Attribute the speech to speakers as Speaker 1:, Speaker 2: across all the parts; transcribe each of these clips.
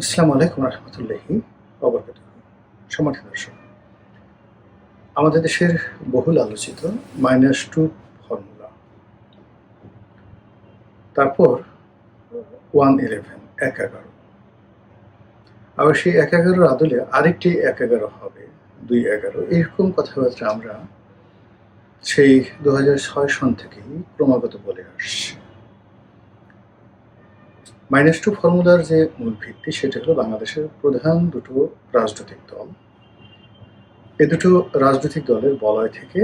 Speaker 1: আসসালামু আলাইকুম রহমতুল্লাহি ওয়াবারাকাতুহু। সম্মানিত দর্শক, আমাদের দেশের বহুল আলোচিত -2 ফর্মুলা, তারপর 111 111, আবার সেই 111 আদলে আরেকটি 111 হবে 211, এরকম কথাবার্তা আমরা সেই 2006 সন থেকেই ক্রমাগত বলে আসছি। -2 ফর্মুলার যে মূল ভিত্তি সেটা হলো বাংলাদেশের প্রধান দুটো রাজনৈতিক দল। এ দুটো রাজনৈতিক দলের বলয় থেকে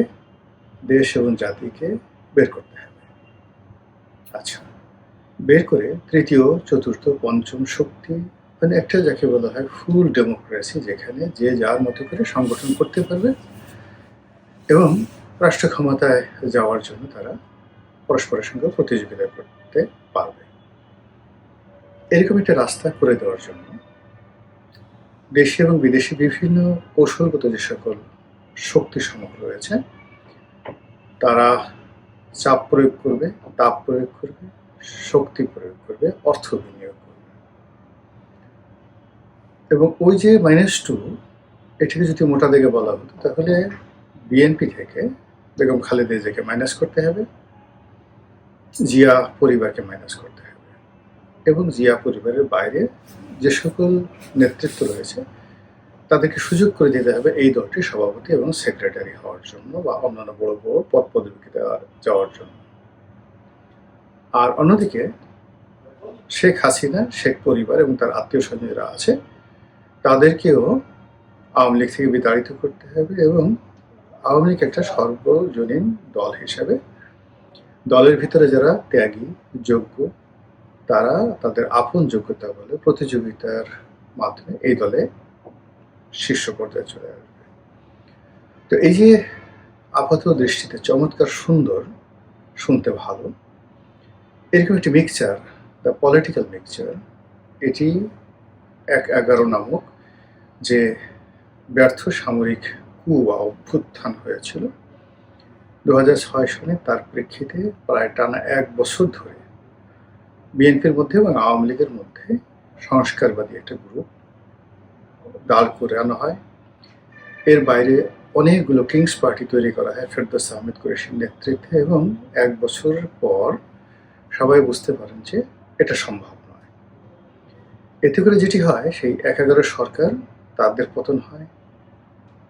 Speaker 1: দেশ এবং জাতিকে বের করতে হবে। আচ্ছা, বের করে তৃতীয়, চতুর্থ, পঞ্চম শক্তি, মানে একটা যাকে বলা হয় ফুল ডেমোক্রেসি, যেখানে যে যার মতো করে সংগঠন করতে পারবে এবং রাষ্ট্র ক্ষমতায় যাওয়ার জন্য তারা পরস্পরের সঙ্গে প্রতিযোগিতা করতে পারবে, এরকম একটা রাস্তা করে দেওয়ার জন্য দেশি এবং বিদেশি বিভিন্ন কৌশলগত যে সকল শক্তি সমূহ রয়েছে তারা চাপ প্রয়োগ করবে, তাপ প্রয়োগ করবে, শক্তি প্রয়োগ করবে, অর্থ বিনিয়োগ করবে। এবং ওই যে -2, এটাকে যদি মোটা দাগে বলা হতো তাহলে বিএনপি থেকে বেগম খালেদা জিয়াকে মাইনাস করতে হবে, জিয়া পরিবারকে মাইনাস করতে হবে এবং জিয়া পরিবারের বাইরে যে সকল নেতৃত্ব রয়েছে তাদেরকে সুযোগ করে দিতে হবে এই দলটির সভাপতি এবং সেক্রেটারি হওয়ার জন্য বা অন্যান্য বড় বড় পদ পদবিতে যাওয়ার জন্য। আর অন্যদিকে শেখ হাসিনা, শেখ পরিবার এবং তার আত্মীয় স্বজন যারা আছে তাদেরকেও আওয়ামী লীগ থেকে বিতাড়িত করতে হবে এবং আওয়ামী লীগ একটা সর্বজনীন দল হিসাবে দলের ভিতরে যারা ত্যাগী, যোগ্য, তারা তাদের আপন যোগ্যতা বলে প্রতিযোগিতার মাধ্যমে এই দলে শীর্ষ পর্যায়ে চলে আসবে। তো এই যে আপাত দৃষ্টিতে চমৎকার সুন্দর, শুনতে ভালো, এরকম একটি মিক্সচার, দ্য পলিটিক্যাল মিক্সচার, এটি 111 নামক যে ব্যর্থ সামরিক কু বা অভ্যুত্থান হয়েছিল 2006 সনে, তার প্রেক্ষিতে প্রায় টানা 1 বছর ধরে বিএনপির মধ্যে এবং আওয়ামী লীগের মধ্যে সংস্কারবাদী একটা গ্রুপ দাঁড় করে আনা হয়। এর বাইরে অনেকগুলো কিংস পার্টি তৈরি করা হয় ফেরদৌস আহমেদ কুরেশির নেতৃত্বে এবং 1 বছর পর সবাই বুঝতে পারেন যে এটা সম্ভব নয়। এতে করে যেটি হয়, সেই 111 সরকার, তাদের পতন হয়।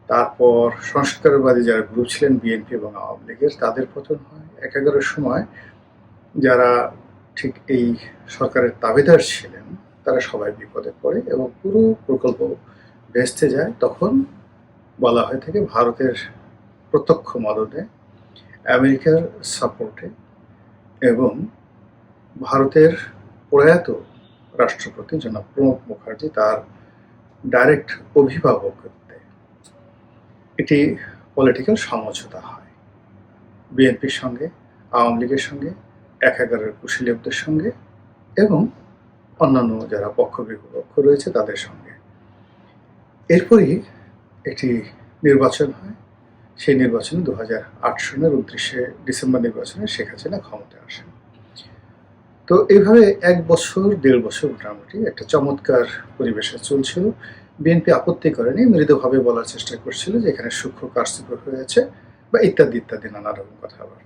Speaker 1: তারপর সংস্কারবাদী যারা গ্রুপ ছিলেন বিএনপি এবং আওয়ামী লীগের, তাদের পতন হয়। 111 সময় যারা ঠিক এই সরকারের তাবেদার ছিলেন তারা সবাই বিপদে পড়ে এবং পুরো প্রকল্প ভেস্তে যায়। তখন বলা হয়ে থাকে ভারতের প্রত্যক্ষ মদদে, আমেরিকার সাপোর্টে এবং ভারতের প্রয়াত রাষ্ট্রপতি জনাব প্রণব মুখার্জি তার ডাইরেক্ট অভিভাবকত্বে এটি পলিটিক্যাল সমঝোতা হয় বিএনপির সঙ্গে, আওয়ামী লীগের সঙ্গে, 111 কুশলীদের সঙ্গে এবং অন্যান্য যারা পক্ষ বিপক্ষ রয়েছে তাদের সঙ্গে। এরপরই একটি নির্বাচন হয়। সেই নির্বাচনে 2008 সনের 29শে ডিসেম্বর নির্বাচনে শেখ হাসিনা ক্ষমতায় আসেন। তো এইভাবে 1 বছর 1.5 বছর মোটামুটি একটা চমৎকার পরিবেশে চলছিল। বিএনপি আপত্তি করেনি, মৃদুভাবে বলার চেষ্টা করছিল যে এখানে সূক্ষ্ম কারচুপি হয়েছে বা ইত্যাদি ইত্যাদি নানা রকম কথাবার্তা।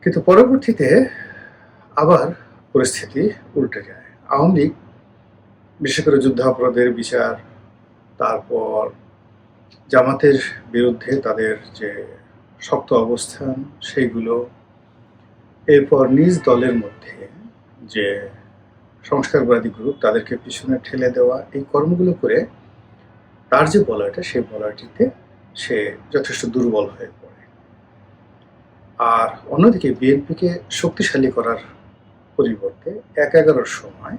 Speaker 1: কিন্তু পরবর্তীতে আবার পরিস্থিতি উল্টে যায়। আওয়ামী লীগ বিশেষ করে যুদ্ধাপরাধের বিচার, তারপর জামাতের বিরুদ্ধে তাদের যে শক্ত অবস্থান সেইগুলো, এরপর নিজ দলের মধ্যে যে সংস্কারবাদী গ্রুপ তাদেরকে পিছনে ঠেলে দেওয়া, এই কর্মগুলো করে তার যে বলয়টা, সেই বলয়টিতে সে যথেষ্ট দুর্বল হয়ে পড়ে। আর অন্যদিকে বিএনপিকে শক্তিশালী করার পরিবর্তে 111 সময়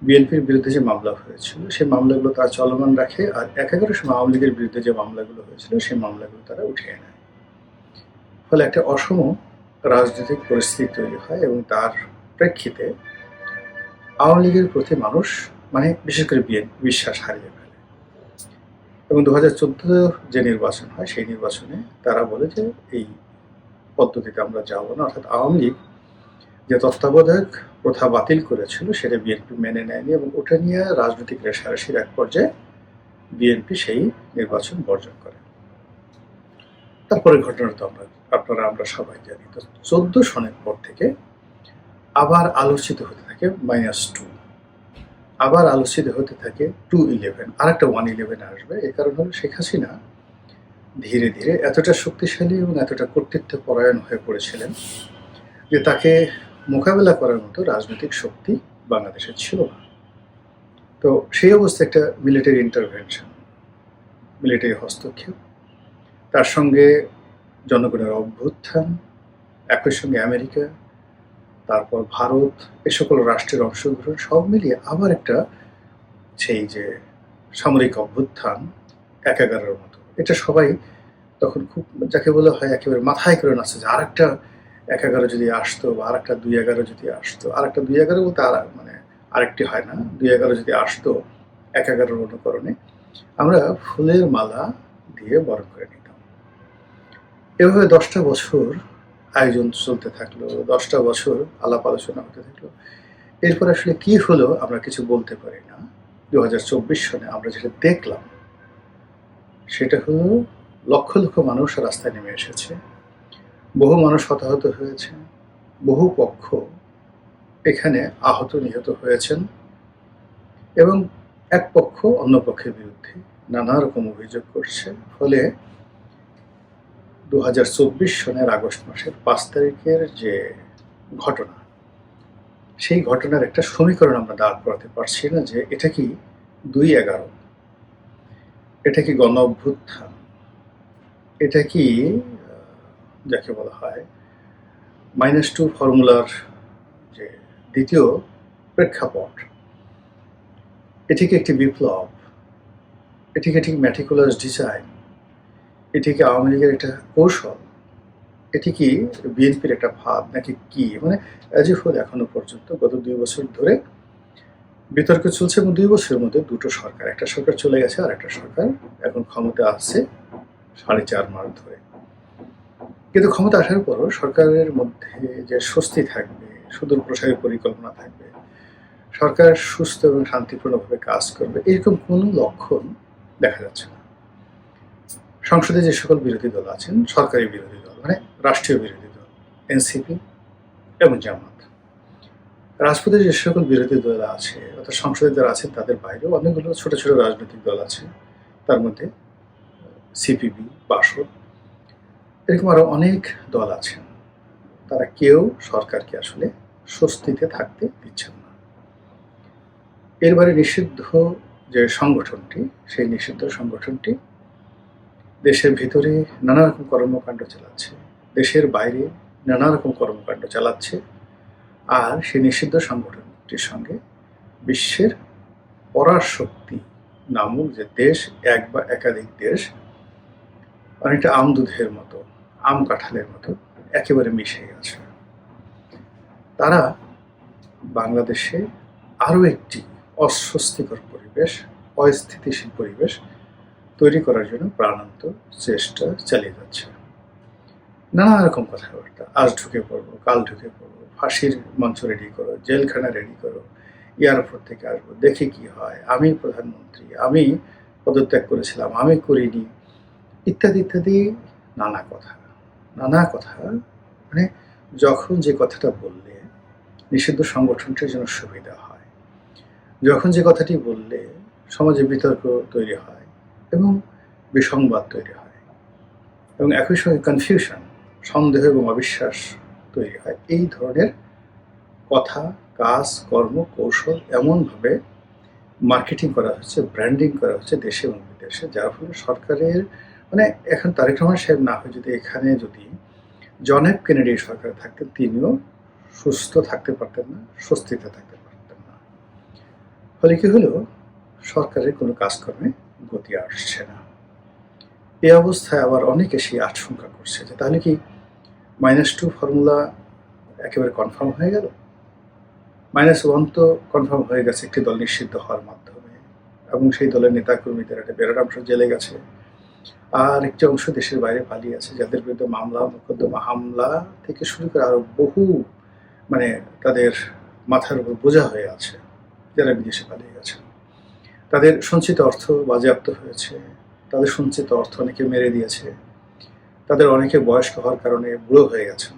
Speaker 1: বিএনপির বিরুদ্ধে যে মামলা হয়েছিল সেই মামলাগুলো তারা চলমান রাখে, আর 111 সময় আওয়ামী লীগের বিরুদ্ধে যে মামলাগুলো হয়েছিল সেই মামলাগুলো তারা উঠিয়ে নেয়। ফলে একটা অসম রাজনৈতিক পরিস্থিতি তৈরি হয় এবং তার প্রেক্ষিতে আওয়ামী লীগের প্রতি মানুষ, মানে বিশেষ করে বিএনপি, বিশ্বাস হারিয়ে ফেলে এবং 2014 যে নির্বাচন হয় সেই নির্বাচনে তারা বলে যে এই পদ্ধতিতে আমরা যাব না, অর্থাৎ আওয়ামী লীগ যে তত্ত্বাবধায়ক প্রথা বাতিল করেছিল সেটা বিএনপি মেনে নেয়নি এবং ওটা নিয়ে রাজনৈতিক রেষারেষির এক পর্যায়ে বিএনপি সেই নির্বাচন বর্জন করে। তারপরে ঘটনা তো আমরা সবাই জানি। তো 14 সনের পর থেকে আবার আলোচিত হতে থাকে -2, আবার আলোচিত হতে থাকে 211, আরেকটা 111 আসবে। এই কারণ হলো শেখ হাসিনা ধীরে ধীরে এতটা শক্তিশালী এবং এতটা কর্তৃত্ব পরায়ণ হয়ে পড়েছিলেন যে তাকে মোকাবেলা করার মতো রাজনৈতিক শক্তি বাংলাদেশে ছিল না। তো সেই অবস্থায় একটা মিলিটারি ইন্টারভেনশন, মিলিটারি হস্তক্ষেপ, তার সঙ্গে জনগণের অভ্যুত্থান, একই সঙ্গে আমেরিকা, তারপর ভারত, এ সকল রাষ্ট্রের অংশগ্রহণ সব মিলিয়ে আবার একটা সেই যে সামরিক অভ্যুত্থান ১/১১-র মতো, এটা সবাই তখন খুব যাকে বলা হয় একেবারে মাথায় করে নাচছে যে আরেকটা ১/১১ যদি আসতো বা আরেকটা ২/১১ যদি আসতো, আরেকটা ২/১১ বলতে মানে আরেকটি হয় না, ২/১১ যদি আসতো ১/১১-র অনুকরণে, আমরা ফুলের মালা দিয়ে বরণ করে নিতাম। এভাবে 10টা বছর আয়োজন চলতে থাকলো, 10টা বছর আলাপ আলোচনা হতে থাকলো। এরপর আসলে কি হলো আমরা কিছু বলতে পারি না। 2024 সনে আমরা যেটা দেখলাম সেটা হলো লক্ষ লক্ষ মানুষ রাস্তায় নেমে এসেছে, বহু মানুষ হতাহত হয়েছে, বহু পক্ষ এখানে আহত নিহত হয়েছেন এবং এক পক্ষ অন্য পক্ষের বিরুদ্ধে নানা রকম অভিযোগ করছে। ফলে 2024 সনের আগস্ট মাসের 5 তারিখের যে ঘটনা, সেই ঘটনার একটা সমীকরণ আমরা দাঁড় করাতে পারছি না যে এটা কি 2/11, এটা কি গণ অভ্যুত্থান, এটা কি যাকে বলা হয় -2 ফর্মুলার যে দ্বিতীয় প্রেক্ষাপট, এটি কি একটি বিপ্লব, এটি কি একটি ম্যাটিকুলাস ডিজাইন, এটি কি আওয়ামী লীগের একটা কৌশল, এটি কি বিএনপির একটা ভাব নাকি কি? মানে অ্যাজ ইউ হোল এখনো পর্যন্ত গত 2 বছর ধরে বিতর্ক চলছে এবং 2 বছরের মধ্যে দুটো সরকার, একটা সরকার চলে গেছে আর একটা সরকার এখন ক্ষমতা আছে 4.5 মাস ধরে। কিন্তু ক্ষমতা আসার পরও সরকারের মধ্যে যে স্বস্তি থাকবে, সুদূর প্রসারী পরিকল্পনা থাকবে, সরকার সুস্থ এবং শান্তিপূর্ণভাবে কাজ করবে, এরকম কোনো লক্ষণ দেখা যাচ্ছে না। সংসদে যে সকল বিরোধী দল আছেন, সরকারি বিরোধী দল মানে রাষ্ট্রীয় বিরোধী দল, এনসিপি এবং জামাত, রাজপথে যে সকল বিরোধী দল আছে অর্থাৎ সংসদে যারা আছেন তাদের বাইরেও অনেকগুলো ছোট ছোট রাজনৈতিক দল আছে, তার মধ্যে সিপিবি, বাসদ, এরকম আরো অনেক দল আছেন। তারা কেউ সরকারকে আসলে স্বস্তিতে থাকতে দিচ্ছেন না। এরবারে নিষিদ্ধ যে সংগঠনটি, সেই নিষিদ্ধ সংগঠনটি দেশের ভিতরে নানা রকম কর্মকাণ্ড চালাচ্ছে, দেশের বাইরে নানা রকম কর্মকাণ্ড চালাচ্ছে, আর সেই নিষিদ্ধ সংগঠনটির সঙ্গে বিশ্বের পরাশক্তি নামক যে দেশ, এক বা একাধিক দেশ, অনেকটা আম দুধের মতো, আম কাঁঠালের মতো একেবারে মিশে গেছে। তারা বাংলাদেশে আরও একটি অস্বস্তিকর পরিবেশ, অস্থিতিশীল পরিবেশ তৈরি করার জন্য প্রাণান্ত চেষ্টা চালিয়ে যাচ্ছে। নানা রকম কথাবার্তা, আজ ঢুকে পড়বো, কাল ঢুকে পড়বো, ফাঁসির মঞ্চ রেডি করো, জেলখানা রেডি করো, এয়ারপোর্ট থেকে আসবো, দেখি কি হয়, আমি প্রধানমন্ত্রী, আমি পদত্যাগ করেছিলাম, আমি করিনি, ইত্যাদি ইত্যাদি নানা কথা, নানা কথা। মানে যখন যে কথাটা বললে নিষিদ্ধ সংগঠনটির জন্য সুবিধা হয়, যখন যে কথাটি বললে সমাজে বিতর্ক তৈরি হয় এবং বিসংবাদ তৈরি হয় এবং একই সঙ্গে কনফিউশন, সন্দেহ এবং অবিশ্বাস তৈরি হয়, এই ধরনের কথা, কাজ, কর্ম, কৌশল এমনভাবে মার্কেটিং করা হচ্ছে, ব্র্যান্ডিং করা হচ্ছে দেশে এবং বিদেশে, যার ফলে সরকারের মানে এখন তারেক রহমান সাহেব না হয় যদি এখানে যদি জন এফ কেনেডি সরকার থাকতেন, তিনিও সুস্থ থাকতে পারতেন না, স্বস্তিতে থাকতে পারতেন না। ফলে কি হলো, সরকারের কোনো কাজকর্মে গতি আসছে না। এই অবস্থায় আবার অনেকে সেই আশঙ্কা করছে যে তাহলে কি -2 ফর্মুলা একেবারে কনফার্ম হয়ে গেল, -1 তো কনফার্ম হয়ে গেছে একটি দল নিষিদ্ধ হওয়ার মাধ্যমে এবং সেই দলের নেতাকর্মীদের একটা বিরাট অংশ জেলে গেছে, আর একটি অংশ দেশের বাইরে পালিয়ে আছে, যাদের বিরুদ্ধে মামলা, মোকদ্দমা, হামলা থেকে শুরু করে আরো বহু মানে তাদের মাথার উপর বোঝা হয়ে আছে, যারা বিদেশে পালিয়ে গেছে। তাদের সঞ্চিত অর্থ বাজেয়াপ্ত হয়েছে, তাদের সঞ্চিত অর্থ অনেকে মেরে দিয়েছে, তাদের অনেকে বয়স্ক হওয়ার কারণে বুড়ো হয়ে গেছেন,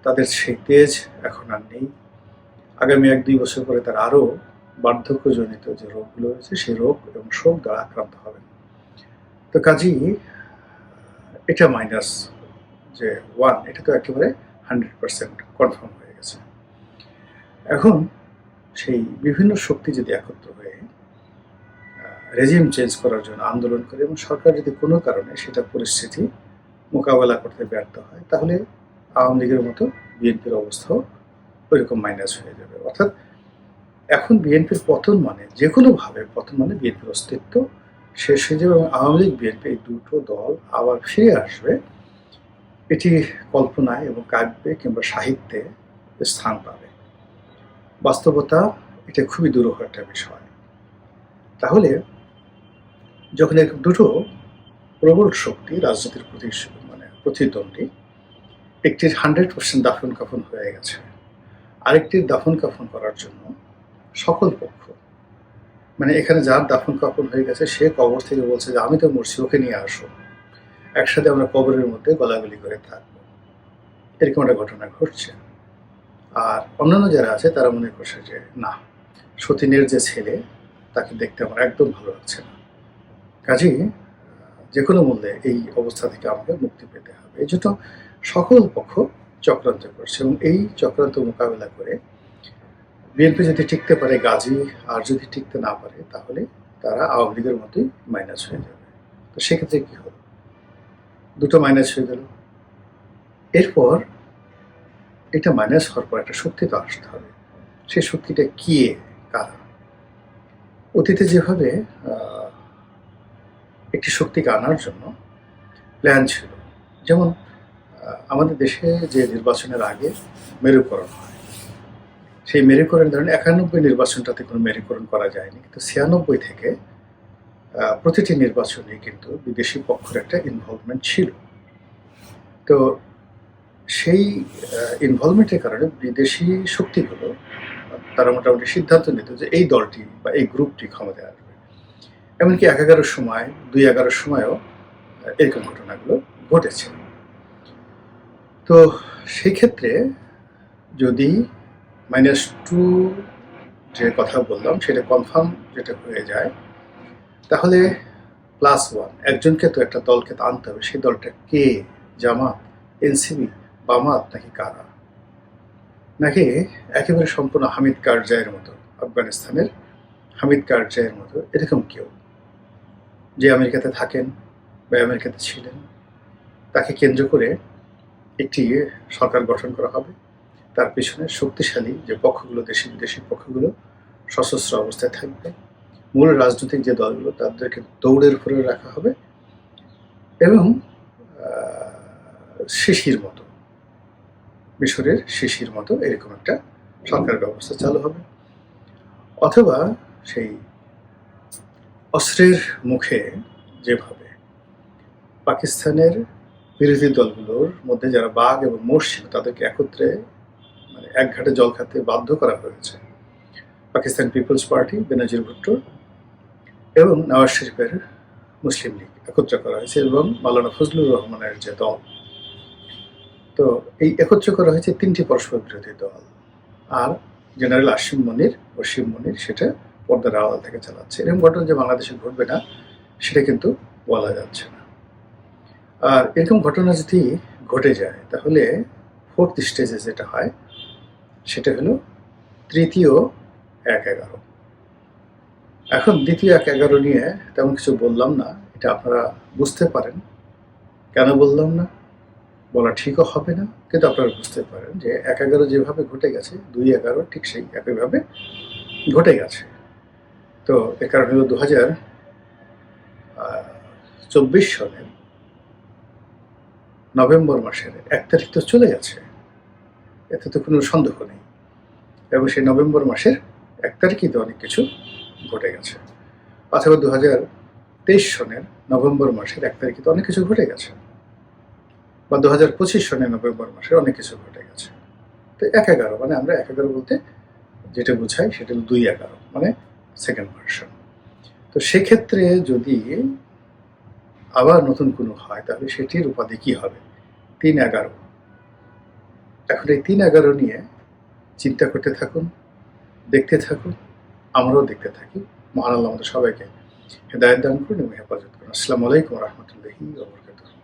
Speaker 1: তাদের সেই তেজ এখন আর নেই। আগামী 1-2 বছর পরে তারা আরও বার্ধক্যজনিত যে রোগগুলো রয়েছে সেই রোগ এবং শোক দ্বারা আক্রান্ত হবেন। তো কাজেই এটা মাইনাস যে 1, এটা তো একেবারে 100% কনফার্ম হয়ে গেছে। এখন সেই বিভিন্ন শক্তি যদি একত্র হয়ে রেজিম চেঞ্জ করার জন্য আন্দোলন করে এবং সরকার যদি কোনো কারণে সেটা পরিস্থিতি মোকাবেলা করতে ব্যর্থ হয়, তাহলে আওয়ামী লীগের মতো বিএনপির অবস্থাও ওইরকম মাইনাস হয়ে যাবে। অর্থাৎ এখন বিএনপির পতন মানে যে কোনোভাবে পতন মানে বিএনপির অস্তিত্ব শেষ হয়ে যাবে এবং আওয়ামী লীগ বিএনপি এই দুটো দল আবার ফিরে আসবে, এটি কল্পনায় এবং কাব্যে কিংবা সাহিত্যে স্থান পাবে। বাস্তবতা এটা খুবই দুরূহ একটা বিষয়। তাহলে যখন এরকম দুটো প্রবল শক্তি রাজনীতির প্রতিদ্বন্দ্বী, একটির 100% দাফন কাফন হয়ে গেছে, আরেকটির দাফন কাফন করার জন্য সকল পক্ষ, মানে এখানে যার দাফন কাফন হয়ে গেছে সে কবর থেকে বলছে যে আমি তো মরছি, ওকে নিয়ে আসো, একসাথে আমরা কবরের মধ্যে গলাগলি করে থাকবো, এরকম একটা ঘটনা ঘটছে। আর অন্যান্য যারা আছে তারা মনে করছে যে না, সতীনের যে ছেলে তাকে দেখতে আমার একদম ভালো লাগছে না, কাজেই যে কোনো মূল্যে এই অবস্থা থেকে আমাকে মুক্তি পেতে হবে। এই জন্য সকল পক্ষ চক্রান্ত করছে এবং এই চক্রান্ত মোকাবেলা করে বিএনপি যদি টিকতে পারে গাজী, আর যদি টিকতে না পারে তাহলে তারা আওয়ামী লীগের মতোই মাইনাস হয়ে যাবে। তো সেক্ষেত্রে কি হলো, দুটো মাইনাস হয়ে গেল। এরপর এটা মাইনাস হওয়ার পর একটা শক্তি তো আসতে হবে। সেই শক্তিটা কি, কারা? অতীতে যেভাবে একটি শক্তিকে আনার জন্য প্ল্যান ছিল, যেমন আমাদের দেশে যে নির্বাচনের আগে মেরুকরণ হয়, সেই মেরুকরণ ধরেন 91 নির্বাচনটাতে কোনো মেরুকরণ করা যায়নি, কিন্তু 96 থেকে প্রতিটি নির্বাচনে কিন্তু বিদেশি পক্ষের একটা ইনভলভমেন্ট ছিল। তো সেই ইনভলভমেন্টের কারণে বিদেশি শক্তিগুলো তারা মোটামুটি সিদ্ধান্ত নিত যে এই দলটি বা এই গ্রুপটি ক্ষমতায় আসবে। এমনকি 11 সময় 2011 সময়ও এরকম ঘটনাগুলো ঘটেছে। তো সেই ক্ষেত্রে যদি -2 যে কথা বললাম সেটা কনফার্ম যেটা হয়ে যায়, তাহলে +1 একজনকে তো একটা দলকে তো আনতে হবে। সেই দলটা কে? জামাত, এনসিপি, বামাত নাকি কারা? নাকি একেবারে সম্পূর্ণ হামিদ কারজাইয়ের মতো, আফগানিস্তানের হামিদ কারজাইয়ের মতো এরকম কেউ, যে আমেরিকাতে থাকেন বা আমেরিকাতে ছিলেন, তাকে কেন্দ্র করে একটি সরকার গঠন করা হবে। তার পেছনে শক্তিশালী যে পক্ষগুলো, দেশি বিদেশি পক্ষগুলো সশস্ত্র অবস্থায় থাকবে। মূল রাজনৈতিক যে দলগুলো তাদেরকে দৌড়ের উপরে রাখা হবে এবং শিশির মতো, মিশরের শিশির মতো এরকম একটা সরকার ব্যবস্থা চালু হবে। অথবা সেই অস্ত্রের মুখে যেভাবে পাকিস্তানের বিরোধী দলগুলোর মধ্যে যারা বাঘ এবং মোষ ছিল তাদেরকে একত্রে মানে এক ঘাটে জল খাতে বাধ্য করা হয়েছে, পাকিস্তান পিপলস পার্টি, বেনজির ভুট্টো এবং নওয়াজ শরীফের মুসলিম লীগ একত্র করা হয়েছে এবং মাওলানা ফজলুর রহমানের যে দল, তো এই একত্র করা হয়েছে 3টি পরস্পর বিরোধী দল। আর জেনারেল ওসিম মনির সেটা পর্দার আড়াল থেকে চালাচ্ছে। এরকম ঘটনা যে বাংলাদেশে ঘটবে না সেটা কিন্তু বলা যাচ্ছে না। আর এরকম ঘটনা যদি ঘটে যায় তাহলে 4th স্টেজে যেটা হয় সেটা হলো তৃতীয় 1-11। এখন দ্বিতীয় 1-11 নিয়ে তেমন কিছু বললাম না, এটা আপনারা বুঝতে পারেন। কেন বললাম না বলা ঠিকও হবে না, কিন্তু আপনারা বুঝতে পারেন যে 1-11 যেভাবে ঘটে গেছে 2-11 ঠিক সেই একইভাবে ঘটে গেছে। তো এর কারণ হলো 2024 সনের নভেম্বর মাসের 1 তারিখ তো চলে গেছে, এতে তো কোনো সন্দেহ নেই। এবং সেই নভেম্বর মাসের 1 তারিখই তো অনেক কিছু ঘটে গেছে। অথবা 2023 সনের নভেম্বর মাসের 1 তারিখে তো অনেক কিছু ঘটে গেছে, বা 2025 সনের নভেম্বর মাসে অনেক কিছু ঘটে গেছে। তো 1-11 মানে আমরা 1-11 বলতে যেটা বুঝাই সেটা হলো 2-11 মানে সেকেন্ড ভার্সন। তো সেক্ষেত্রে যদি আবার নতুন কোনো হয় তাহলে সেটির উপাধি কি হবে? 3-11। এখন এই 3-11 নিয়ে চিন্তা করতে থাকুন, দেখতে থাকুন, আমরাও দেখতে থাকি। মহান আল্লাহ আমাদের সবাইকে হেদায়েত দান করুন এবং হেফাজত করুন। আসসালামু আলাইকুম ওয়া রাহমাতুল্লাহি ওয়া বারাকাতুহু।